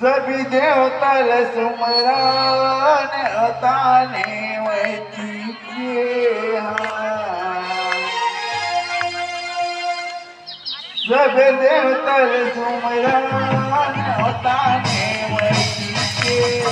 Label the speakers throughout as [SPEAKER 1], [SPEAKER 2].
[SPEAKER 1] सभी देवतल सुमरान ताने वैती के सब देवतल सुमरान ताने वैती के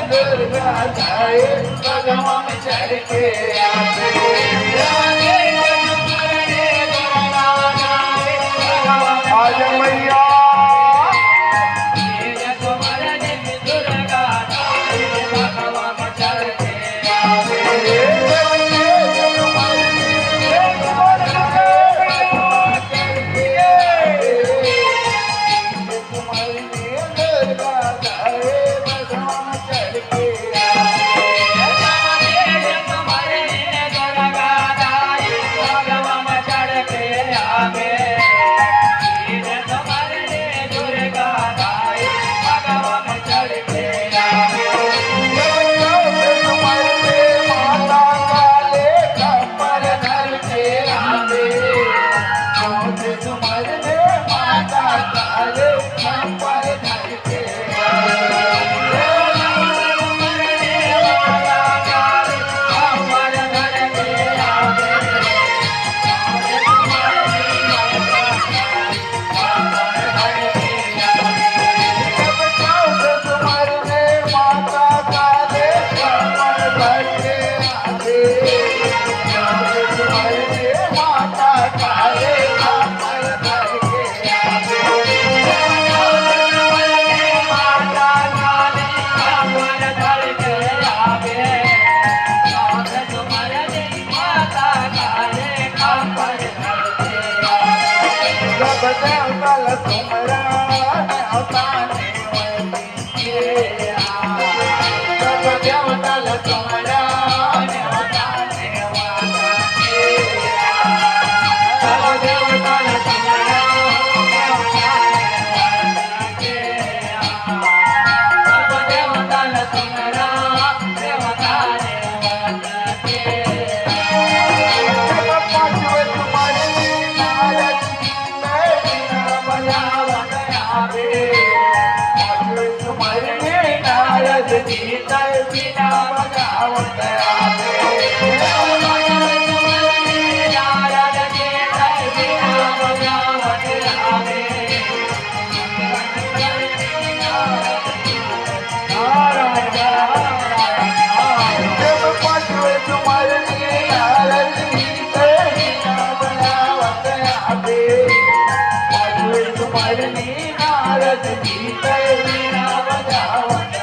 [SPEAKER 1] दुर्गा जाए भगवान चढ़ के आते देवतल सुमरन होता नेवती के सब देवतल सुमरन होता नेवती के सब देवतल सुमरन होता नेवती के सब देवतल सुमरन देवता नेवती के पांचवे तुम्हारे नारद नारद जी तर बिना बजावत आवे नारद जी तर बिना बजावत आवे जब पांचवे तुम्हारे नारद जी तर बिना बजावत आवे पांचवे तुम्हारे नारद जी तर बिना बजावत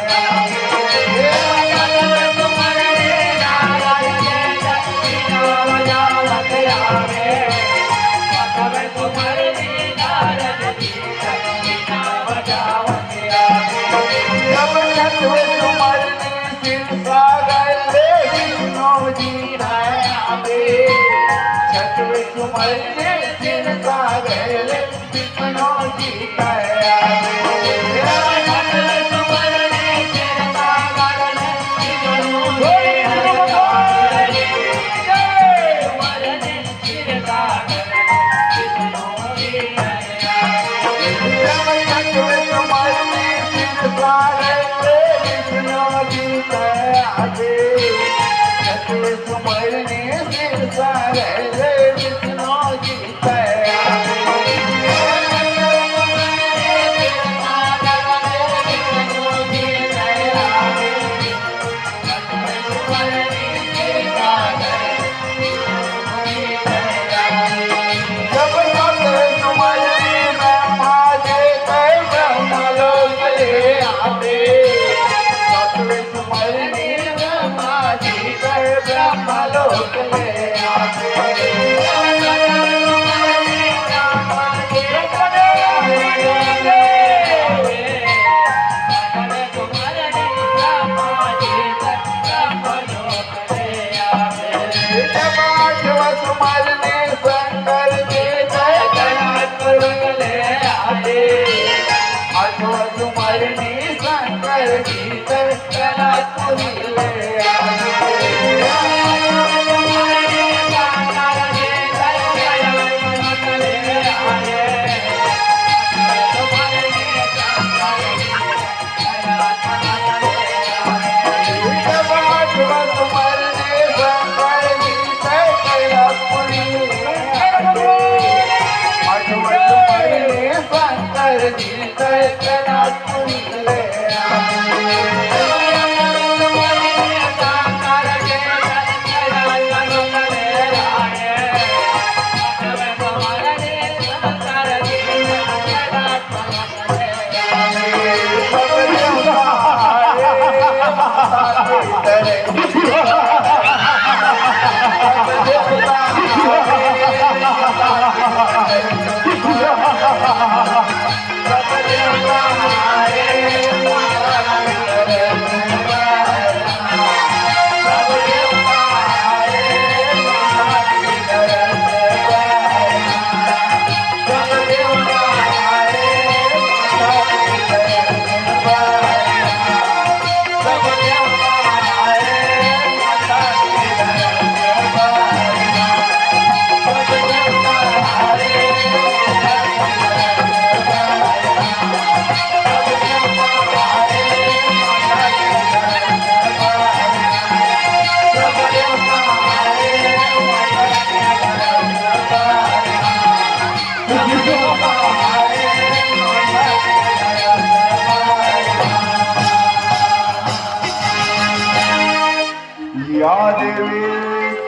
[SPEAKER 1] या देवी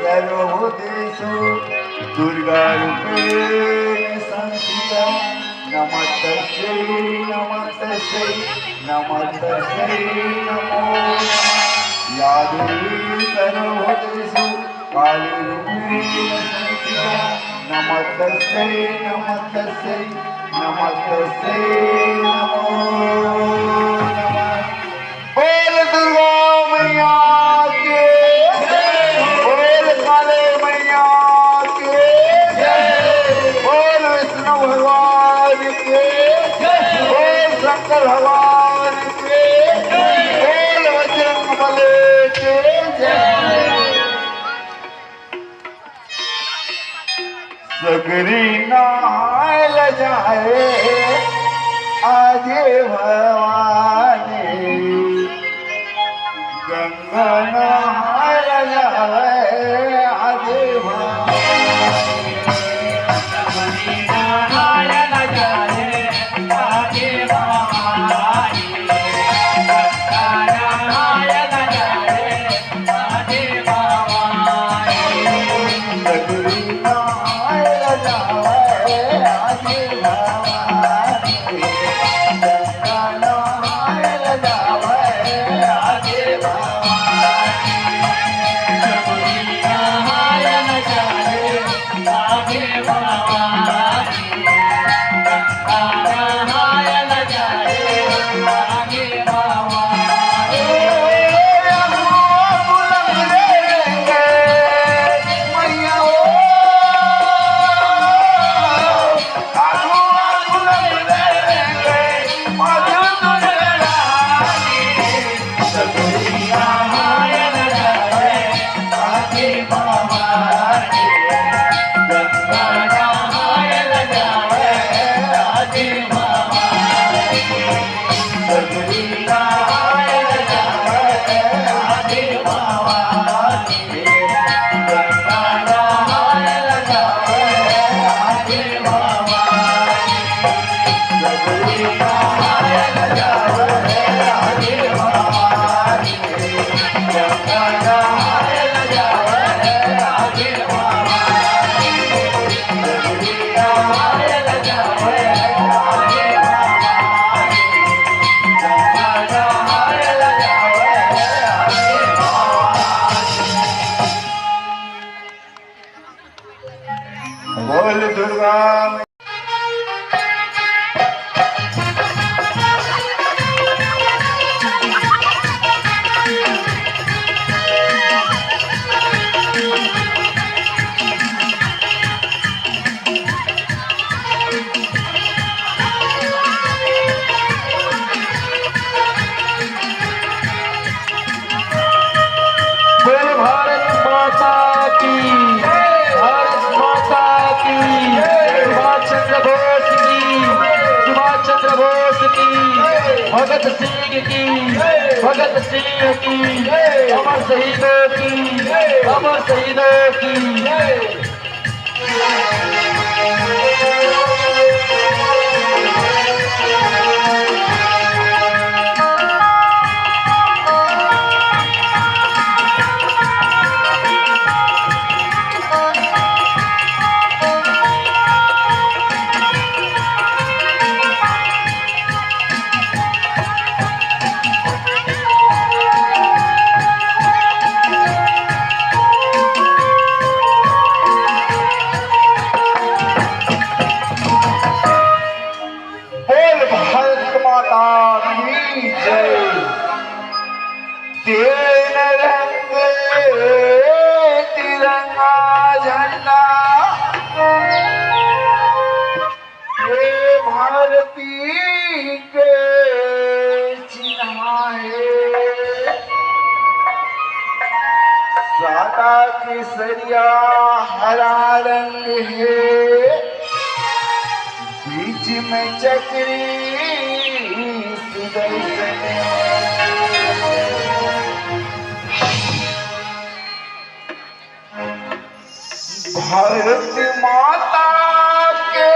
[SPEAKER 1] सर्वभूतेषु दुर्गारूपेण संस्थिता नमस्तस्यै नमस्तस्यै नमस्तस्यै नमो नमः या देवी सर्वभूतेषु कालीरूपेण संस्थिता नमस्तस्यै नमस्तस्यै नमस्तस्यै नमो नमः। बोल दुर्गा मैया के बोल काले मैया के बोल विष्णु भगवान के बोल शंकर भगवान के बोल बजरंगबली के जय। सगरी नाल जाए आजे भवानी गंगा नाल जाए आजे भवानी
[SPEAKER 2] सगरी नारायण जाए आगे भवानी गंगा नारायण जाए आगे भवानी
[SPEAKER 1] सगरी नाल जाए आजे भवानी गंगा नाल जाए आजे भवानी
[SPEAKER 2] सगरी नारायण जाए आगे भवानी गंगा नारायण जाए आगे भवानी
[SPEAKER 1] बोल दुर्गा
[SPEAKER 2] बोल भारत माता की भारत माता की सुभाष चंद्र बोस की सुभाष चंद्र बोस की भगत सिंह की भगत सिंह की अमर शहीदों की अमर शहीदों की
[SPEAKER 1] बोल भारत माता की जय। तीन रंग तिरंगा झंडा ये भारती के चिन्ह है। सादा केसरिया हरा रंग है बीच में चक्री सुदर्शन भारत माता के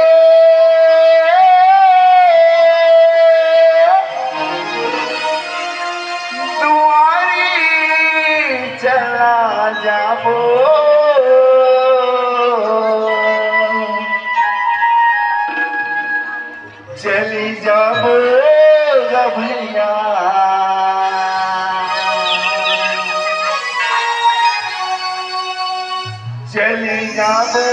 [SPEAKER 1] दुआरी चला जाबो चली जाबो गा भैया चली जाबो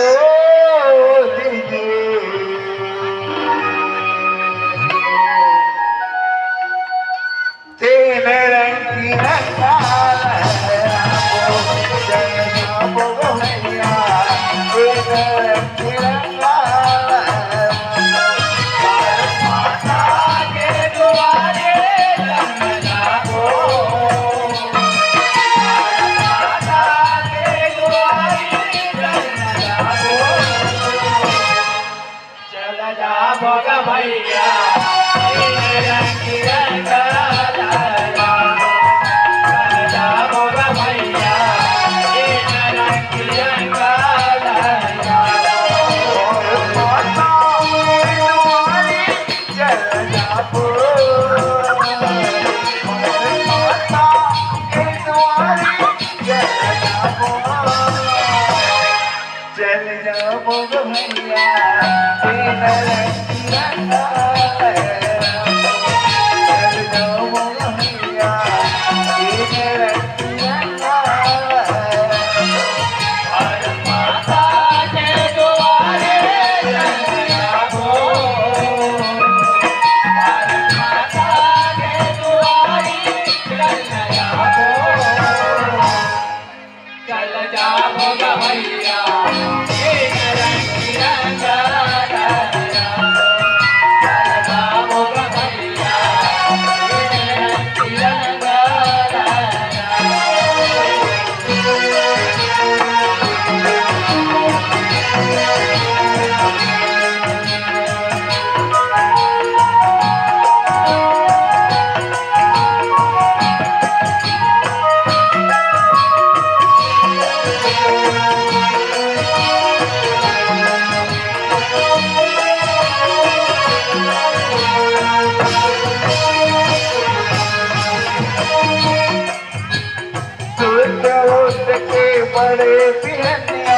[SPEAKER 1] बड़े पिहनिया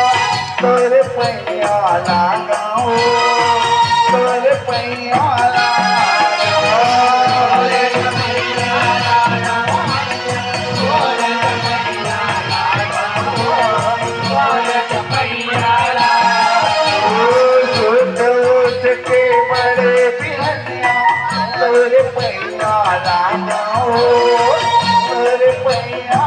[SPEAKER 1] तोरे पैया लगाओ तोरे पैया के बड़े पिहनिया तोरे पैया लगाओ तोरे पैया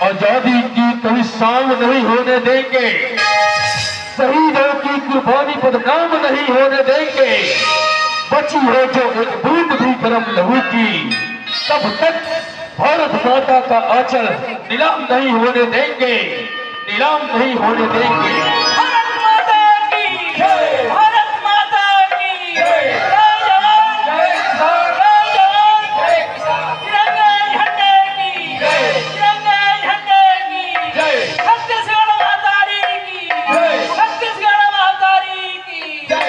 [SPEAKER 2] आजादी की कभी शाम नहीं होने देंगे, शहीदों की कुर्बानी बदनाम नहीं होने देंगे। बची है जो एक बूंद भी गर्म लहू की, तब तक भारत माता का आंचल नीलाम नहीं होने देंगे, नीलाम नहीं होने देंगे।
[SPEAKER 3] भारत माता की जय, भारत माता की जय, जय जवान जय किसान, जय जवान जय किसान, तिरंगे झंडे की जय, तिरंगे झंडे की जय, छत्तीसगढ़ महातारी की जय, छत्तीसगढ़ महातारी की जय।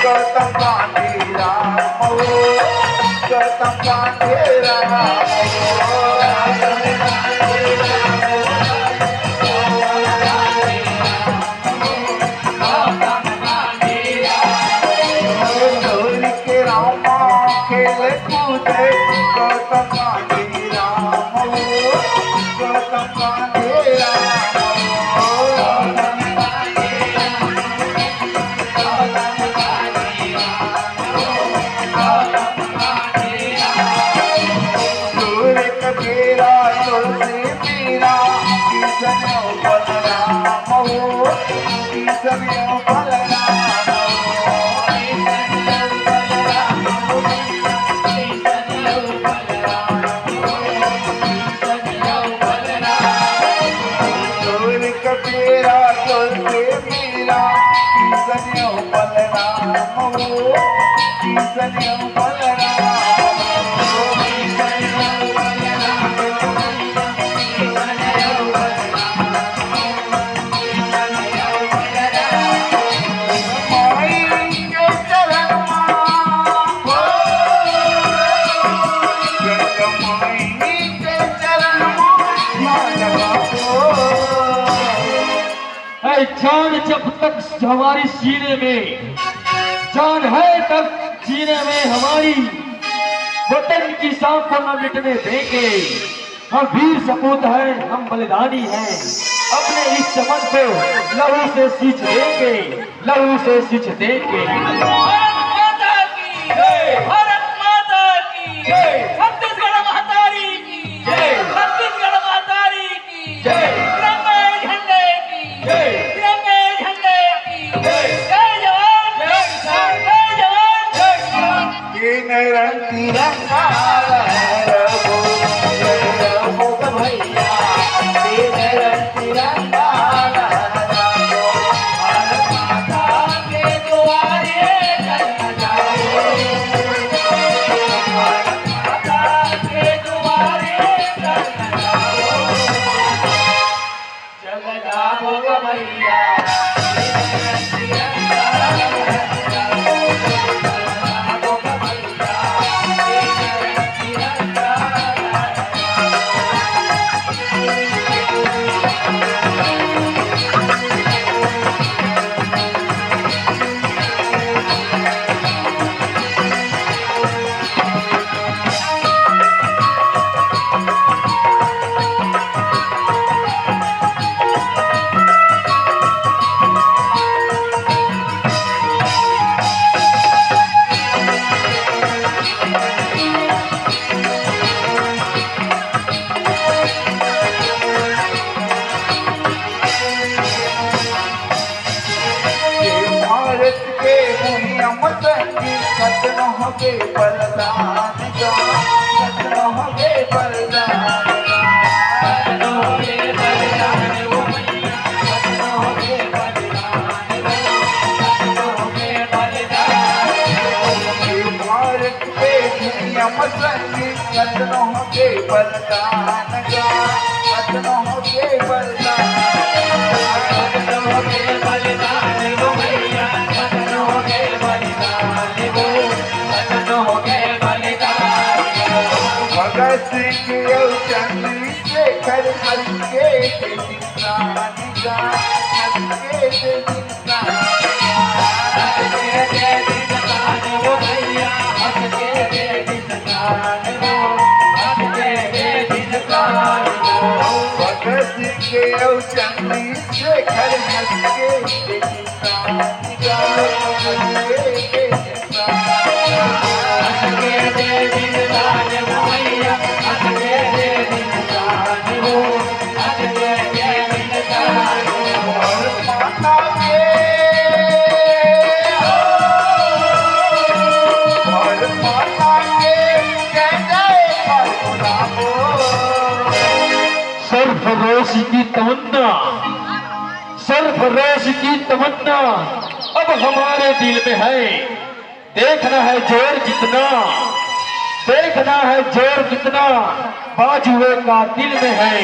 [SPEAKER 1] गौतम गांधी राम गौतम
[SPEAKER 2] ऐ जान जब तक हमारी सीने में जान है तब सीने में हमारी वतन की सांप को न मिटने देंगे। हम वीर सपूत हैं, हम बलिदानी हैं, अपने इस चमन को लहू से सींच देंगे, लहू से सींच देंगे।
[SPEAKER 3] भारत माता की जय, भारत माता की जय, छत्तीसगढ़ महतारी की जय, छत्तीसगढ़ महतारी की जय, तिरंगे झंडे की जय, तिरंगे झंडे की जय। जय जवान जय किसान, जय जवान जय किसान।
[SPEAKER 1] तीन रंग तिरंगा लहराओ, लहराओ भैया, तीन रंग तिरंगा लहराओ। भारत माता के द्वारे चल जाओ, भारत माता के द्वारे चल जाओ, चल जाओ भैया, तीन रंग तिरंगा लहराओ, चल जाओ भैया, तीन रंग तिरंगा भारत के नियम संगी कतनों के बलिदान का, कतनों के बलिदान का, कतनों के बलिदान वो मैया, कतनों के बलिदान वो, कतनों के बलिदान वो। भारत के नियम संगी कतनों के बलिदान का, कतनों के बलिदान का, कतनों के बलिदान वो मैया, कतनों के बलिदान वो, कतनों के बलिदान वो। भगत सिंह और चंद्रशेखर हल्के से निशान का, हल्के से निशान का, हल्के से निशान वो भैया, हल्के से निशान वो, हल्के से निशान वो। भगत सिंह और चंद्रशेखर हल्के से निशान का, हल्के से निशान का, हल्के से निशान वो भैया, हल्के से निशान वो, हल्के से निशान वो। और माता के और माता के जय जय बोलाओ।
[SPEAKER 2] सरफरोश की तमन्ना, सरफरोश की तमन्ना अब हमारे दिल में है। देखना है जोर कितना, देखना है जोर कितना बाजुए का दिल में है,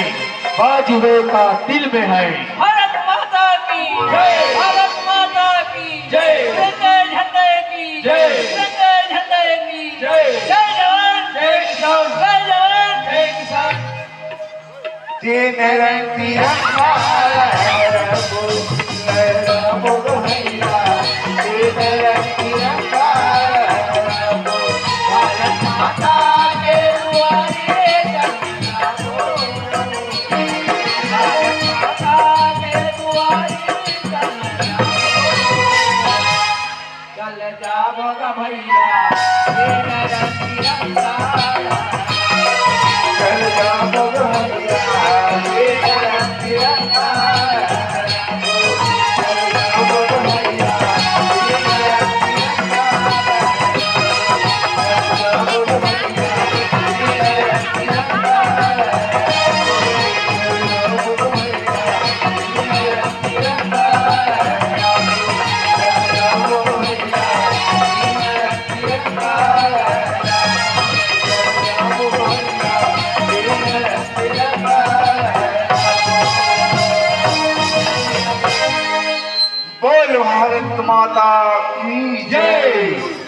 [SPEAKER 2] बाजुए का दिल में है।
[SPEAKER 3] भारत माता की जय, भारत माता की जय, तिरंगे झंडे की जय, तिरंगे झंडे की जय। जय जवान जय किसान, जय जवान जय किसान।
[SPEAKER 1] तीन रंग तिरंगा लहराओ, लहराओ भैया, तीन रंग तिरंगा लहराओ। भारत माता के द्वारे चल जाओ, भारत माता के द्वारे चल जाओ भैया, तीन रंग तिरंगा लहराओ, चल जाओ भैया, तीन रंग तिरंगा लहराओ, चल जाओ भैया, तीन रंग तिरंगा लहराओ, चल जाओ भैया, तीन रंग तिरंगा लहराओ, चल जाओ भैया, तीन रंग तिरंगा लहराओ, चल जाओ भैया, माता की जय।